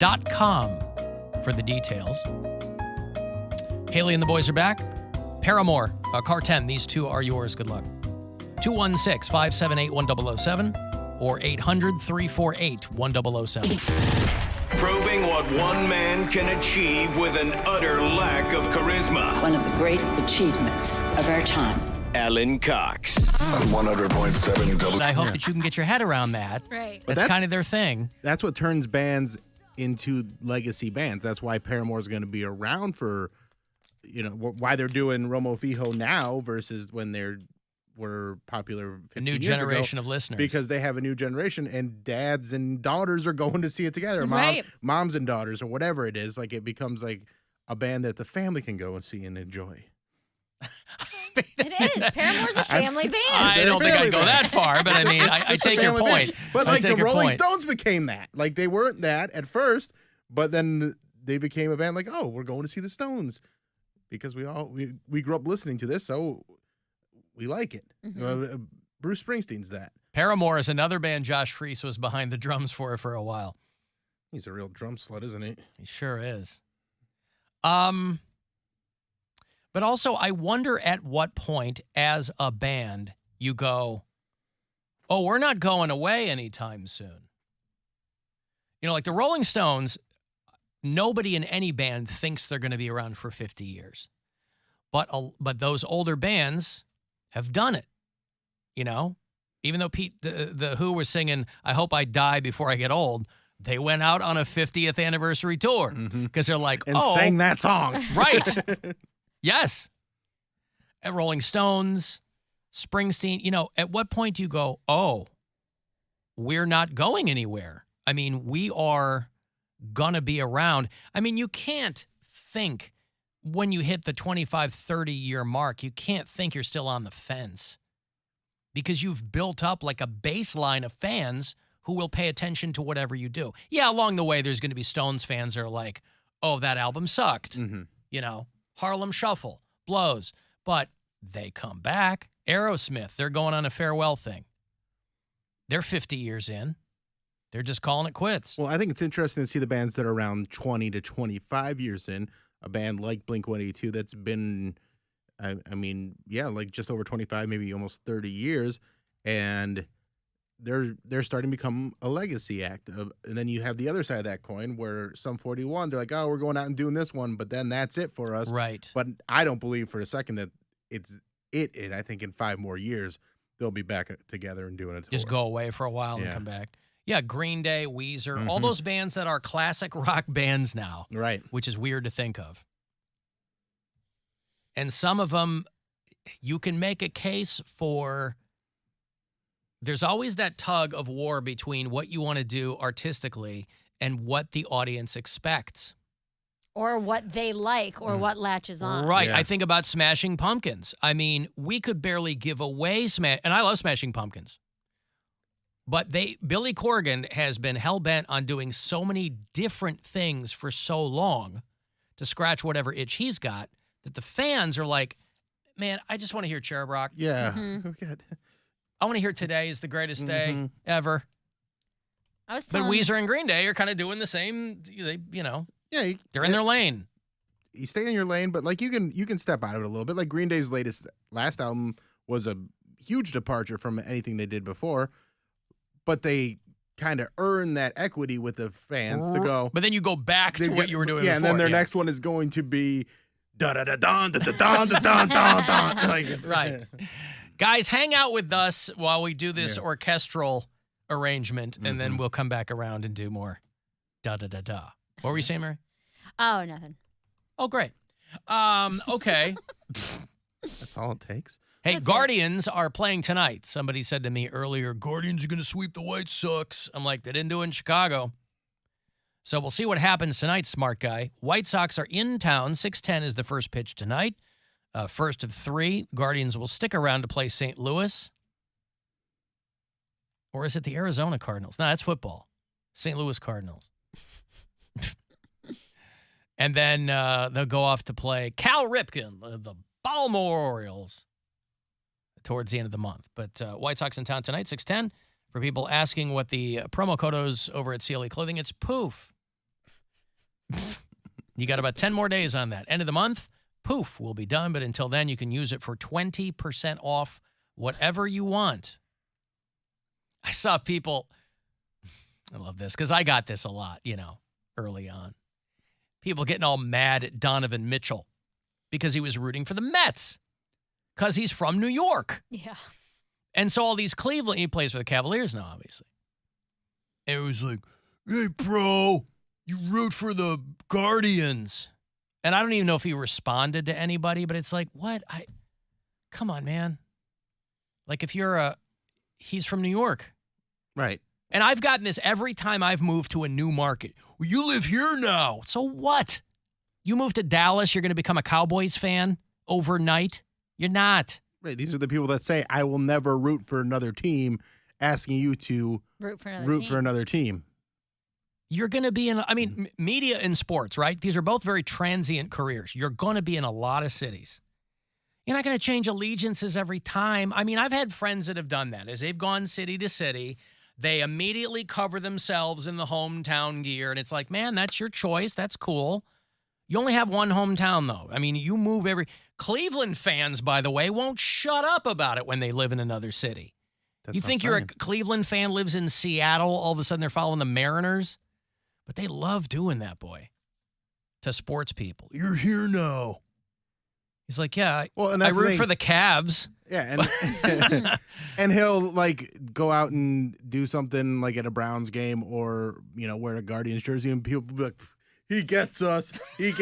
for the details. Haley and the boys are back. Paramore, Car 10, these two are yours. Good luck. 216-578-1007 or 800-348-1007. Proving what one man can achieve with an utter lack of charisma. One of the great achievements of our time. Alan Cox. On 100.7 W. I hope that you can get your head around that. Right. That's kind of their thing. That's what turns bands into legacy bands. That's why Paramore's going to be around for, why they're doing Romo Fijo now versus when were popular 15 A new years generation ago, of listeners. because they have a new generation and dads and daughters are going to see it together. Right. Moms and daughters or whatever it is. Like it becomes like a band that the family can go and see and enjoy. It is. Paramore's a family band. I don't think I'd go that far, but I mean, I take your point. But like the Rolling Stones became that. Like they weren't that at first, but then they became a band like, oh, we're going to see the Stones because we grew up listening to this, so we like it. Mm-hmm. Bruce Springsteen's that. Paramore is another band Josh Freese was behind the drums for a while. He's a real drum slut, isn't he? He sure is. But also, I wonder at what point as a band you go, oh, we're not going away anytime soon. Like the Rolling Stones, nobody in any band thinks they're going to be around for 50 years. But those older bands have done it, Even though Pete, the Who was singing, I Hope I Die Before I Get Old, they went out on a 50th anniversary tour because they're like, and sang that song. Right. Yes. At Rolling Stones, Springsteen, at what point do you go, oh, we're not going anywhere? I mean, we are going to be around. I mean, you can't think when you hit the 25, 30-year mark, you can't think you're still on the fence because you've built up like a baseline of fans who will pay attention to whatever you do. Yeah, along the way, there's going to be Stones fans that are like, oh, that album sucked. Harlem Shuffle blows, but they come back. Aerosmith, they're going on a farewell thing. They're 50 years in. They're just calling it quits. Well, I think it's interesting to see the bands that are around 20 to 25 years in. A band like Blink-182 that's been, like just over 25, maybe almost 30 years, and they're starting to become a legacy act. And then you have the other side of that coin where Sum 41, they're like, oh, we're going out and doing this one, but then that's it for us. Right. But I don't believe for a second that it's it. I think in 5 more years, they'll be back together and doing it. Just go away for a while and come back. Yeah, Green Day, Weezer, all those bands that are classic rock bands now. Right. Which is weird to think of. And some of them, you can make a case for... There's always that tug of war between what you want to do artistically and what the audience expects. Or what they like or what latches on. Right. Yeah. I think about Smashing Pumpkins. I mean, we could barely give away and I love Smashing Pumpkins. But Billy Corgan has been hell-bent on doing so many different things for so long to scratch whatever itch he's got that the fans are like, man, I just want to hear Cherub Rock. Yeah. Good. I want to hear Today is the greatest day ever. But Weezer and Green Day are kind of doing the same, Yeah. they're in their lane. You stay in your lane, but like you can step out of it a little bit. Like Green Day's last album was a huge departure from anything they did before, but they kind of earn that equity with the fans to go. But then you go back to what you were doing before. And then their next one is going to be da da da da da da da da da da. Like it's right. Guys, hang out with us while we do this orchestral arrangement, and then we'll come back around and do more da da da da. What were you saying, Mary? Oh, nothing. Oh, great. Okay. That's all it takes. Hey, Guardians are playing tonight. Somebody said to me earlier, Guardians are going to sweep the White Sox. I'm like, they didn't do it in Chicago. So we'll see what happens tonight, smart guy. White Sox are in town. 6:10 is the first pitch tonight. First of 3. Guardians will stick around to play St. Louis. Or is it the Arizona Cardinals? No, that's football. St. Louis Cardinals. And then they'll go off to play Cal Ripken, the Baltimore Orioles, towards the end of the month. But White Sox in town tonight, 6:10. For people asking what the promo code is over at CLE Clothing, it's POOF. You got about 10 more days on that. End of the month, poof, we'll be done. But until then, you can use it for 20% off whatever you want. I saw people, I love this because I got this a lot, early on. People getting all mad at Donovan Mitchell because he was rooting for the Mets because he's from New York. Yeah. And so all these Cleveland, he plays for the Cavaliers now, obviously. And it was like, hey, bro, you root for the Guardians. And I don't even know if he responded to anybody, but it's like, what? Come on, man. Like if he's from New York. Right. And I've gotten this every time I've moved to a new market. Well, you live here now. So what? You moved to Dallas, you're going to become a Cowboys fan overnight? You're not. Right. These are the people that say, I will never root for another team, asking you to root for another team. You're going to be in, media and sports, right? These are both very transient careers. You're going to be in a lot of cities. You're not going to change allegiances every time. I've had friends that have done that. As they've gone city to city, they immediately cover themselves in the hometown gear. And it's like, man, that's your choice. That's cool. You only have one hometown, though. You move Cleveland fans, by the way, won't shut up about it when they live in another city. You think you're a Cleveland fan, lives in Seattle, all of a sudden they're following the Mariners? But they love doing that, boy, to sports people. You're here now. He's like, yeah, I root for the Cavs. Yeah, and and he'll go out and do something like at a Browns game or wear a Guardians jersey, and people will be like, he gets us. It's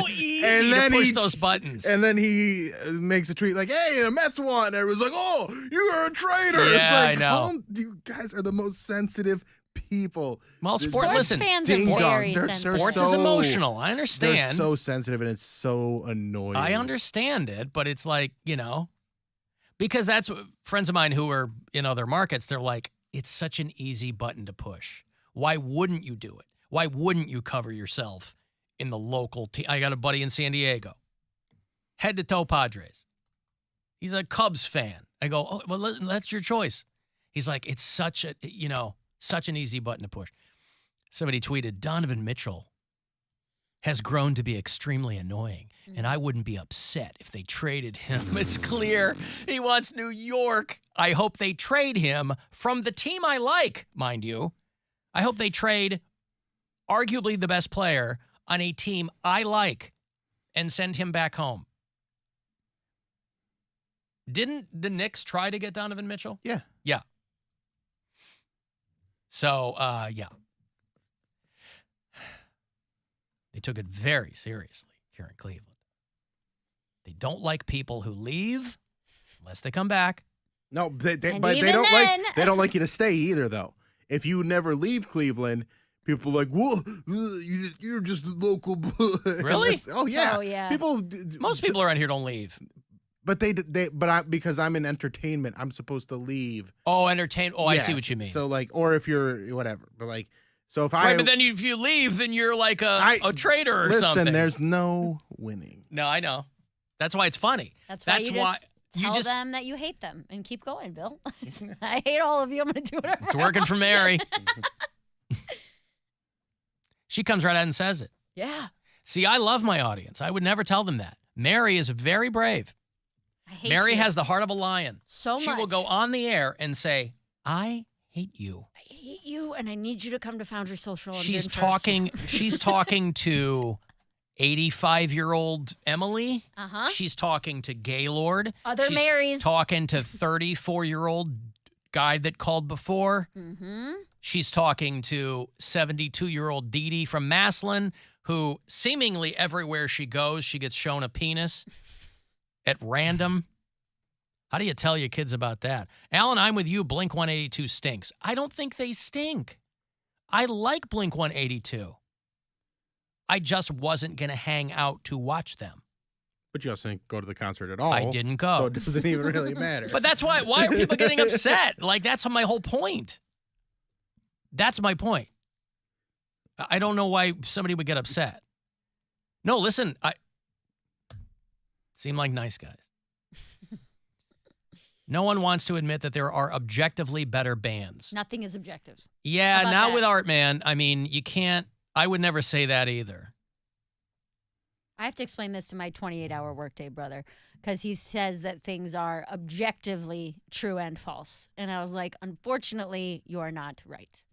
easy to push those buttons. And then he makes a tweet like, hey, the Mets won. And everyone's like, oh, you're a traitor. Yeah, it's like, I know. You guys are the most sensitive people. Well, sports fans are very sensitive. Sports is emotional. I They're understand. so sensitive, and it's so annoying. I understand it, but it's like, because that's what friends of mine who are in other markets, they're like, it's such an easy button to push. Why wouldn't you do it? Why wouldn't you cover yourself in the local team? I got a buddy in San Diego, head to toe Padres. He's a Cubs fan. I go, oh, well, that's your choice. He's like, it's such an easy button to push. Somebody tweeted, Donovan Mitchell has grown to be extremely annoying, and I wouldn't be upset if they traded him. It's clear he wants New York. I hope they trade him from the team I like, mind you. I hope they trade arguably the best player on a team I like and send him back home. Didn't the Knicks try to get Donovan Mitchell? Yeah. Yeah. So, yeah. They took it very seriously here in Cleveland. They don't like people who leave unless they come back. No, but they don't like you to stay either, though. If you never leave Cleveland, people are like, whoa, you're just a local. Really? Oh yeah. Oh, yeah. Most people around here don't leave. But because I'm in entertainment, I'm supposed to leave. Oh, entertain. Oh, Yes. I see what you mean. So or if you're whatever, but so if right, but then if you leave, then you're like a traitor or something. Listen, there's no winning. No, I know. That's why it's funny. That's why you just tell them that you hate them and keep going, Bill. I hate all of you. I'm going to do whatever. It's working for Mary. She comes right out and says it. Yeah. See, I love my audience. I would never tell them that. Mary is very brave. Mary has the heart of a lion. So much. She will go on the air and say, I hate you. I hate you, and I need you to come to Foundry Social. She's talking to 85-year-old Emily. Uh-huh. She's talking to Gaylord. She's Marys. Talking to 34-year-old guy that called before. Mm-hmm. She's talking to 72-year-old Dee Dee from Maslin, who seemingly everywhere she goes, she gets shown a penis at random. How do you tell your kids about that? Alan, I'm with you. Blink-182 stinks. I don't think they stink. I like Blink-182. I just wasn't going to hang out to watch them. But you also didn't go to the concert at all. I didn't go. So it doesn't even really matter. But that's why are people getting upset? That's my whole point. That's my point. I don't know why somebody would get upset. No, listen, seem like nice guys. No one wants to admit that there are objectively better bands. Nothing is objective. Yeah, not with art, man. I mean, you can't. I would never say that either. I have to explain this to my 28-hour workday brother because he says that things are objectively true and false. And I was like, unfortunately, you are not right.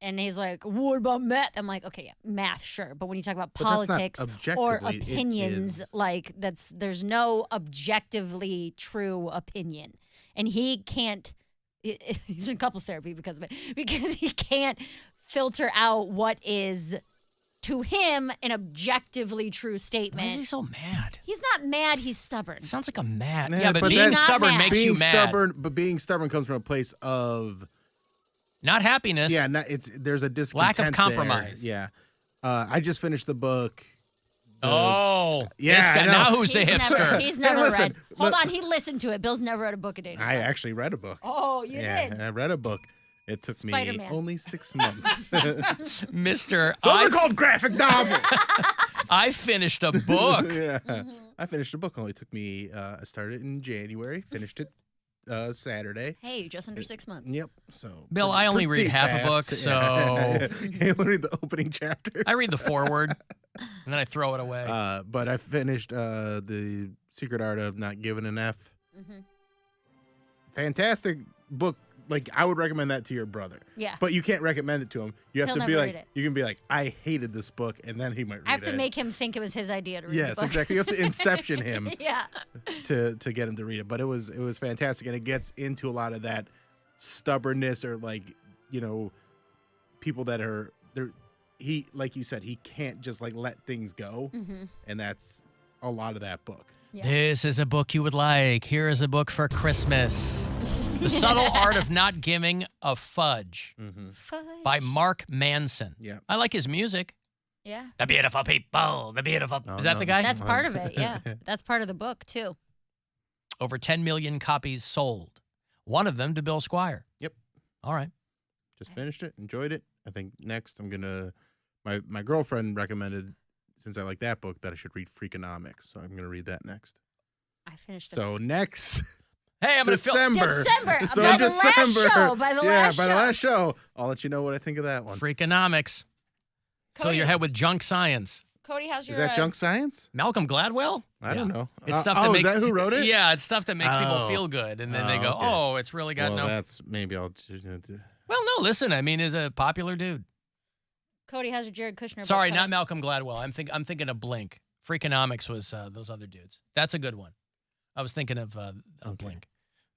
And he's like, what about math? I'm like, okay, yeah, math, sure. But when you talk about politics or opinions, like there's no objectively true opinion. And he can't, he's in couples therapy because of it, because he can't filter out what is, to him, an objectively true statement. Why is he so mad? He's not mad, he's stubborn. Sounds like a mad. Yeah, Yeah, but but being that's stubborn not mad. makes you mad. But being stubborn comes from a place of Not happiness. yeah. There's a discontent Lack of compromise. there. Yeah, I just finished the book. Oh, Yeah, this guy, I know. now who's the hipster? He's never listen, read. Hold on, he listened to it. Bill's never read a book a day. I actually read a book. Oh, you yeah, did? I read a book. It took Spider-Man. me only 6 months. Mister, Those are called graphic novels. I finished a book. Yeah, I finished a book. Only took me. I started in January. Finished it Saturday. Hey, just under 6 months. Yep. So Bill, I only read pretty half a fast. book, so I only read the opening chapters. I read the foreword, and then I throw it away. But I finished the Secret Art of Not Giving an F. Mm-hmm. Fantastic book. Like, I would recommend that to your brother. Yeah. But you can't recommend it to him. You have He'll to be never like, read it. you can be like, I hated this book, and then he might read it. I have to make him think it was his idea to read the Yes, book. exactly. You have to inception him Yeah. to get him to read it. But it was fantastic, and it gets into a lot of that stubbornness, or like, you know, people that are there. He, like you said, he can't just like let things go, and that's a lot of that book. Yeah. This is a book you would like. Here is a book for Christmas. The Subtle Art of Not Giving a Fudge Fudge. by Mark Manson. Yeah. I like his music. Yeah. The beautiful people, the beautiful. Oh, is that no. the guy? That's part of it, yeah. That's part of the book, too. Over 10 million copies sold. One of them to Bill Squire. Yep. All right. Just finished it, enjoyed it. I think next I'm gonna. My girlfriend recommended, since I like that book, that I should read Freakonomics, so I'm gonna read that next. I finished it. So next Hey, I'm going to fill. December. So by in the December, last show. By the last show. by the last show, I'll let you know what I think of that one. Freakonomics. Fill Cody. your head with junk science. Cody, how's your... Is that junk science? Malcolm Gladwell? I don't know. It's stuff that is makes, that who wrote it? Yeah, it's stuff that makes people Oh. feel good. And then they go, okay. oh, it's really got Well, no. that's maybe I'll. Well, no, listen. I mean, he's a popular dude. Cody, how's your Jared Kushner Sorry, book not coming? Malcolm Gladwell. I'm thinking of Blink. Freakonomics was those other dudes. That's a good one. I was thinking of Blink.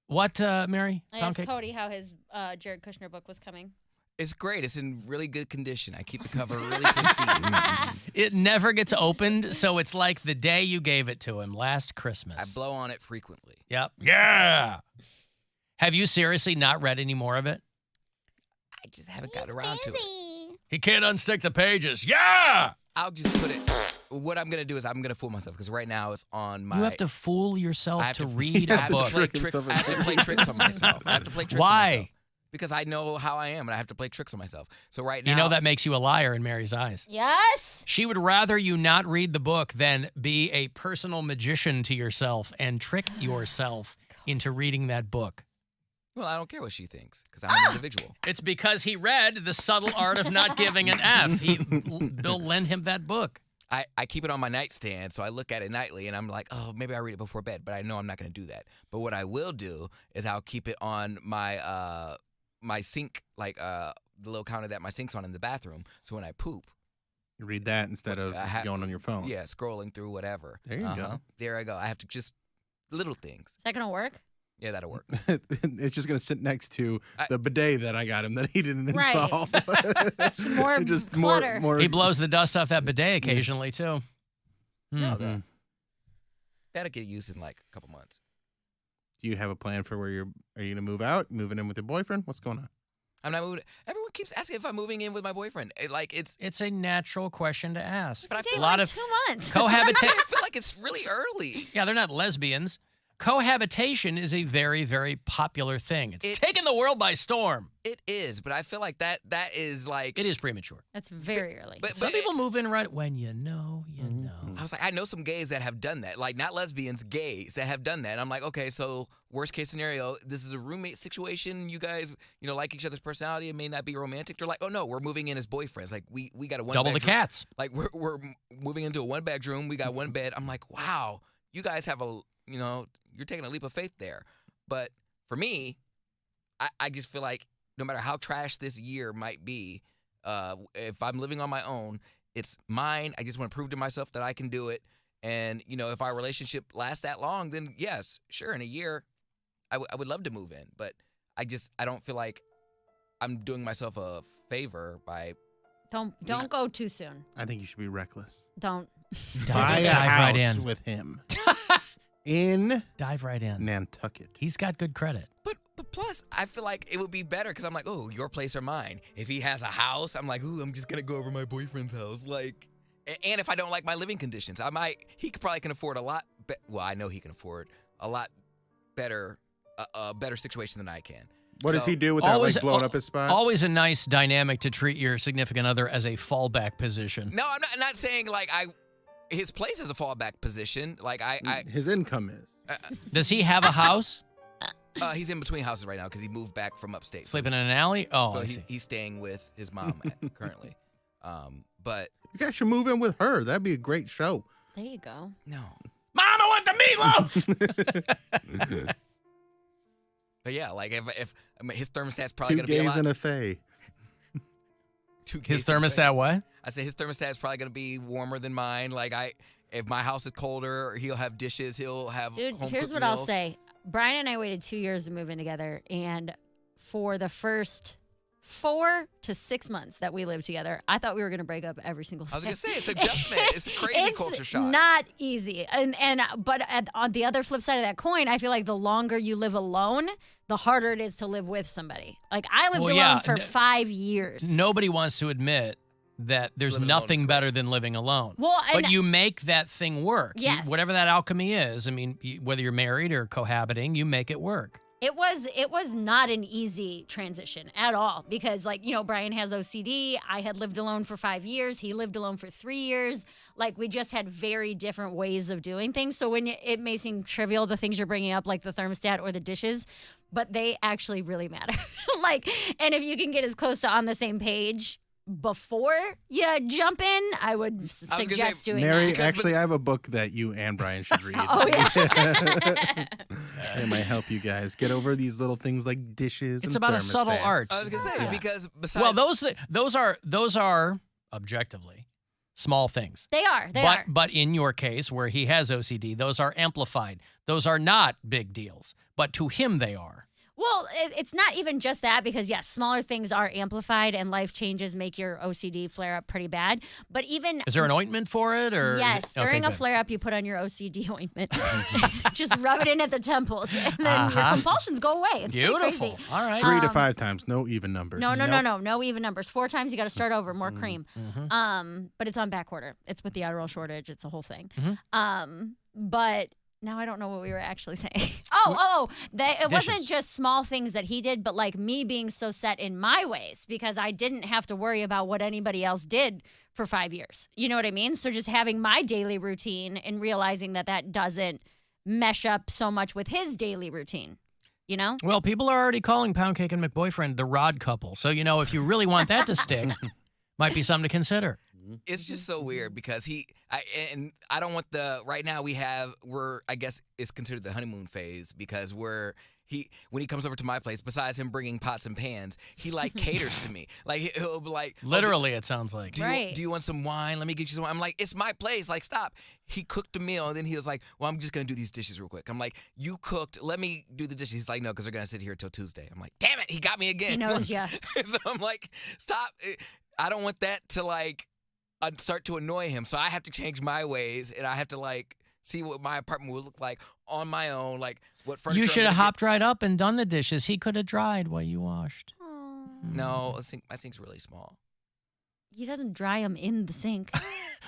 What, Mary? I asked Poundcake? Cody how his Jared Kushner book was coming. It's great. It's in really good condition. I keep the cover really pristine. It never gets opened, so it's like the day you gave it to him last Christmas. I blow on it frequently. Yep. Yeah. Have you seriously not read any more of it? I just haven't gotten around to it. He can't unstick the pages. Yeah. I'll just put it. What I'm gonna do is I'm gonna fool myself because right now it's on my. You have to fool yourself I have to to- read I a have to book. play tricks. I have to play tricks on myself. I have to play tricks on Why? myself. Because I know how I am and I have to play tricks on myself. So right now, You know that makes you a liar in Mary's eyes. Yes? She would rather you not read the book than be a personal magician to yourself and trick yourself into reading that book. Well, I don't care what she thinks because I'm an individual. It's because he read The Subtle Art of Not Giving an F. Bill lent him that book. I keep it on my nightstand, so I look at it nightly, and I'm like, oh, maybe I'll read it before bed, but I know I'm not going to do that. But what I will do is I'll keep it on my my sink, like the little counter that my sink's on in the bathroom, so when I poop. You read that instead of going on your phone. Yeah, scrolling through whatever. There you go. There I go. I have to just little things. Is that going to work? Yeah, that'll work. It's just gonna sit next to the bidet that I got him that he didn't install. It's more just clutter. more. He blows the dust off that bidet occasionally, too. No, that'll get used in like a couple months. Do you have a plan for where are you gonna move out? Moving in with your boyfriend? What's going on? I'm not moving. Everyone keeps asking if I'm moving in with my boyfriend. It's a natural question to ask. But I Date feel a lot like of 2 months. I cohabitation. feel like it's really early. Yeah, they're not lesbians. cohabitation is a very, very popular thing. It's taken the world by storm. It is, but I feel like that is like It is premature. That's very early. But Some people move in right when you know, you Mm-hmm. know. I was like, I know some gays that have done that, like not lesbians, gays that have done that. And I'm like, okay, so worst case scenario, this is a roommate situation. You guys, like each other's personality. It may not be romantic. They're like, oh no, we're moving in as boyfriends. Like we got a one Double the bedroom. cats. Like we're moving into a one bedroom. We got one bed. I'm like, wow, you guys have you're taking a leap of faith there. But for me, I just feel like no matter how trash this year might be, if I'm living on my own, it's mine. I just want to prove to myself that I can do it. And, if our relationship lasts that long, then yes, sure, in a year, I would love to move in. But I don't feel like I'm doing myself a favor by... Don't go too soon. I think you should be reckless. Don't. Buy a Dive right house in. with him in Dive right in. Nantucket. He's got good credit. But plus, I feel like it would be better because I'm like, oh, your place or mine. If he has a house, I'm like, ooh, I'm just going to go over my boyfriend's house. Like, and if I don't like my living conditions, he probably can afford a lot, I know he can afford a lot better, a better situation than I can. What does he do without blowing up his spot? Always a nice dynamic to treat your significant other as a fallback position. No, I'm not saying like his place is a fallback position. Like His income is. Does he have a house? He's in between houses right now because he moved back from upstate. Sleeping in an alley? Oh, so I see. he's staying with his mom currently. But You guys should move in with her. That'd be a great show. There you go. no. Mama want the meatloaf! But yeah, like if his thermostat's probably Two gonna be a gays lot. and a fae. Two His gays and a fae. thermostat what? I said his thermostat is probably gonna be warmer than mine. Like if my house is colder, he'll have dishes. He'll have Dude, home here's cooked what I'll meals. say. Brian and I waited 2 years to move in together, and for the first 4 to 6 months that we lived together, I thought we were going to break up every single day. I was gonna say it's adjustment. It's a crazy culture shock. Not easy. But on the other flip side of that coin, I feel like the longer you live alone, the harder it is to live with somebody. Like I lived alone for 5 years. Nobody wants to admit that there's Living alone is nothing great. better than living alone. Well, and but you make that thing work. Yes. Whatever that alchemy is, I mean, whether you're married or cohabiting, you make it work. It was not an easy transition at all because Brian has OCD. I had lived alone for 5 years. He lived alone for 3 years. Like we just had very different ways of doing things. So it may seem trivial, the things you're bringing up, like the thermostat or the dishes, but they actually really matter. And if you can get as close to on the same page before you jump in, I would suggest doing Mary, that. actually, I have a book that you and Brian should read. Oh, yeah. It might help you guys get over these little things like dishes. It's and about a subtle thermostats. art. I was gonna say Yeah. because besides Well, those are objectively small things. They are. But in your case, where he has OCD, those are amplified. Those are not big deals. But to him, they are. Well, it's not even just that because, yes, smaller things are amplified and life changes make your OCD flare up pretty bad. But even... Is there an ointment for it? Or Yes. Okay, During a good. flare-up, you put on your OCD ointment. Just rub it in at the temples. And then your compulsions go away. It's pretty Beautiful. crazy. All right. 3 to 5 times, no even numbers. No. No even numbers. 4 times, you got to start over. More cream. But it's on back order. It's with the Adderall shortage. It's a whole thing. But... Now I don't know what we were actually saying. It wasn't just small things that he did, but like me being so set in my ways because I didn't have to worry about what anybody else did for 5 years. You know what I mean? So just having my daily routine and realizing that doesn't mesh up so much with his daily routine. You know? Well, people are already calling Poundcake and McBoyfriend the Rod couple. So, if you really want that to stick, might be something to consider. it's just so weird because I don't want right now I guess it's considered the honeymoon phase because when he comes over to my place, besides him bringing pots and pans, he like caters to me. Like he'll be like, Literally, it sounds like. Right. Do you want some wine? Let me get you some wine. I'm like, it's my place. Like, stop. He cooked a meal and then he was like, well, I'm just gonna do these dishes real quick. I'm like, you cooked. Let me do the dishes. He's like, no, because they're gonna sit here till Tuesday. I'm like, damn it, he got me again. He knows ya. So I'm like, stop. I don't want that to like start to annoy him. So I have to change my ways and I have to like see what my apartment would look like on my own. Like what furniture. You should I'm have gonna hopped right up and done the dishes. He could have dried while you washed. get. No, my sink's really small. He doesn't dry them in the sink.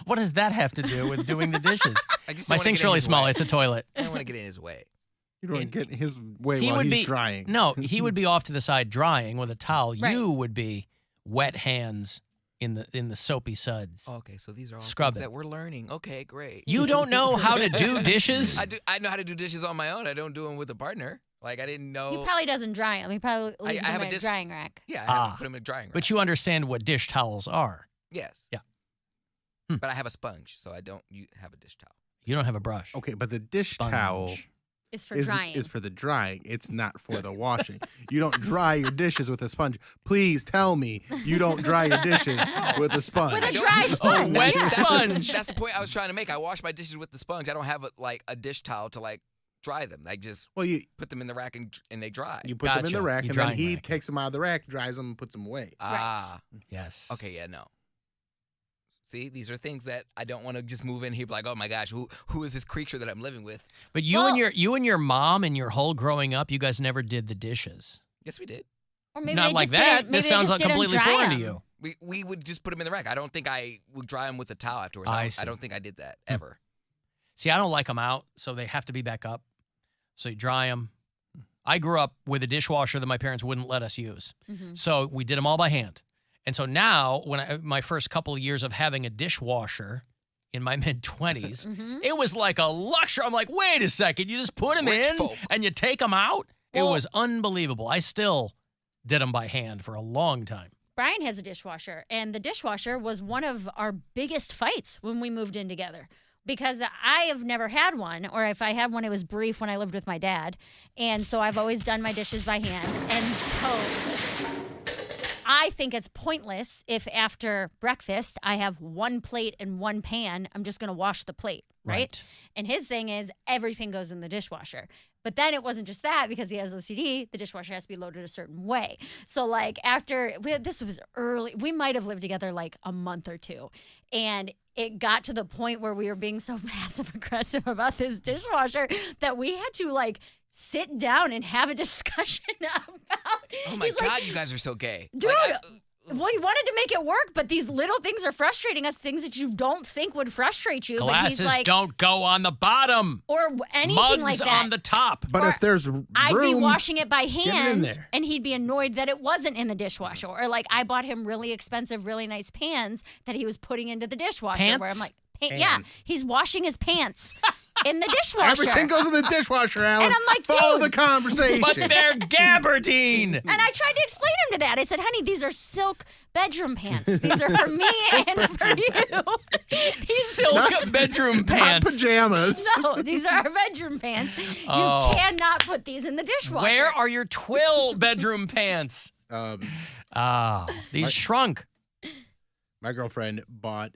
What does that have to do with doing the dishes? I just My don't wanna sink's get in really his small. way. It's a toilet. I don't want to get in his way. You don't get his way he while would he's be drying. No, he would be off to the side drying with a towel. Right. You would be wet hands in the soapy suds. Okay, so these are all Scrub things it. that we're learning. Okay, great. You don't know how to do dishes? I know how to do dishes on my own. I don't do them with a partner. Like I didn't know. He probably doesn't dry them. He probably leaves I them have in a a drying rack. Yeah, I have to put them in a drying rack. But you understand what dish towels are. Yes. Yeah. But I have a sponge, so I don't have a dish towel. You don't have a brush. Okay, but the dish Sponge. towel It's for drying. is for the drying. It's not for the washing. You don't dry your dishes with a sponge. Please tell me you don't dry your dishes with a sponge. With a dry sponge. wet That's sponge. That's the point I was trying to make. I wash my dishes with the sponge. I don't have a dish towel to dry them. I just Well, you put them in the rack and they dry. put them in Gotcha. the rack, You and then drying he rack. takes them out of the rack, dries them, and puts them away. Ah. Yes. Okay, yeah, no. See, these are things that I don't want to just move in here. Be like, oh my gosh, who is this creature that I'm living with? But you and your mom and your whole growing up, you guys never did the dishes. Yes, we did. Or maybe Not they like just that. didn't- maybe This they sounds just didn't completely dry foreign to 'em. you. We would just put them in the rack. I don't think I would dry them with a towel afterwards. I I see. don't think I did that ever. See, I don't like them out, so they have to be back up. So you dry them. I grew up with a dishwasher that my parents wouldn't let us use. So we did them all by hand. And so now, my first couple of years of having a dishwasher in my mid-20s, it was like a luxury. I'm like, wait a second, you just put them Rich in folk. and you take them out? It Well- was unbelievable. I still did them by hand for a long time. Brian has a dishwasher, and the dishwasher was one of our biggest fights when we moved in together. Because I have never had one, or if I had one, it was brief when I lived with my dad. And so I've always done my dishes by hand. And so I think it's pointless if after breakfast I have one plate and one pan, I'm just going to wash the plate, right? And his thing is everything goes in the dishwasher. But then it wasn't just that, because he has OCD, the dishwasher has to be loaded a certain way. So this was early, we might have lived together like a month or two. And it got to the point where we were being so passive aggressive about this dishwasher that we had to sit down and have a discussion about. Oh my He's like, God, you guys are so gay. dude. Well, he wanted to make it work, but these little things are frustrating us, things that you don't think would frustrate you. But Glasses he's like, don't go on the bottom. or anything Mugs like that. on the top. But Or if there's room, I'd be washing it by it in hand, there. and he'd be annoyed that it wasn't in the dishwasher. Or I bought him really expensive, really nice pans that he was putting into the dishwasher. Where I'm Pants? like, yeah, he's washing his pants in the dishwasher. everything goes in the dishwasher, Alan. And I'm like, follow dude. the conversation. But they're gabardine. And I tried to explain him to that. I said, honey, these are silk bedroom pants. These are for me and for you. Silk bedroom Not pants. pajamas. No, these are our bedroom pants. Oh. You cannot put these in the dishwasher. Where are your twill bedroom pants? These shrunk. My girlfriend bought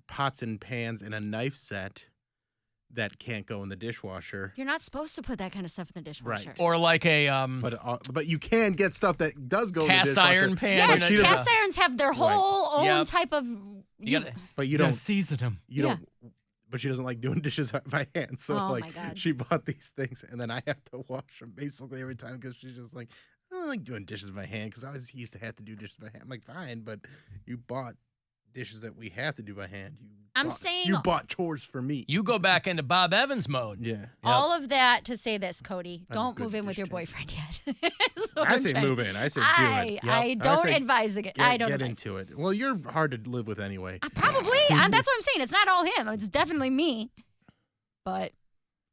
pots and pans and a knife set that can't go in the dishwasher. You're not supposed to put that kind of stuff in the dishwasher. Or like a But you can get stuff that does go in the cast dishwasher. iron pan. Yes, she doesn't- cast irons have their whole own Yep. type of. You gotta, But you don't season them. You don't. But she doesn't like doing dishes by hand. So Oh, my God. she bought these things, and then I have to wash them basically every time because she's just like, I don't like doing dishes by hand because I always used to have to do dishes by hand. I'm like, fine, but you bought dishes that we have to do by hand. You bought chores for me. You go back into Bob Evans mode. Yeah. All of that to say this, Cody. I'm Don't good move in with dish your changer. boyfriend yet. That's what I I'm say trying- move in. I say do it. I don't say advise it. I don't Get advise. into it. Well, you're hard to live with anyway. Probably. And that's what I'm saying. It's not all him. It's definitely me. But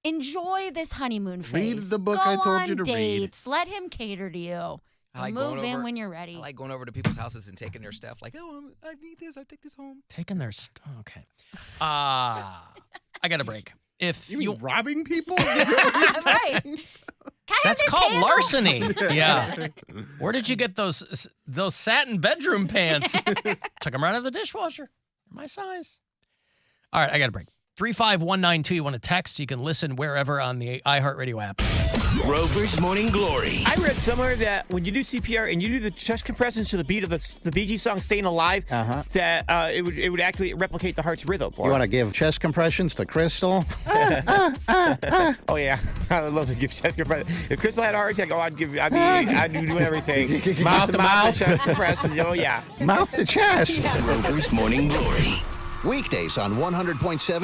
enjoy this honeymoon phase. Read the book Go I told on you to read. dates. Let him cater to you. I like Move going in over- when you're ready. I like going over to people's houses and taking their stuff. Like, oh, I need this. I'll take this home. Taking their okay. I got a break. If You mean robbing people? Right. Can I have That's this called candle? larceny. Yeah. Where did you get those satin bedroom pants? Took them right out of the dishwasher. My size. All right, I got a break. 35192. You want to text? You can listen wherever on the iHeartRadio app. Rover's Morning Glory. I read somewhere that when you do CPR and you do the chest compressions to the beat of the Bee Gees song "Staying Alive," that it would actually replicate the heart's rhythm. You want to give chest compressions to Crystal? Oh yeah, I would love to give chest compressions. If Crystal had a heart attack, I'd do everything. Mouth to mouth, chest compressions. Oh yeah. Mouth to chest. Rover's Morning Glory. Weekdays on 100.7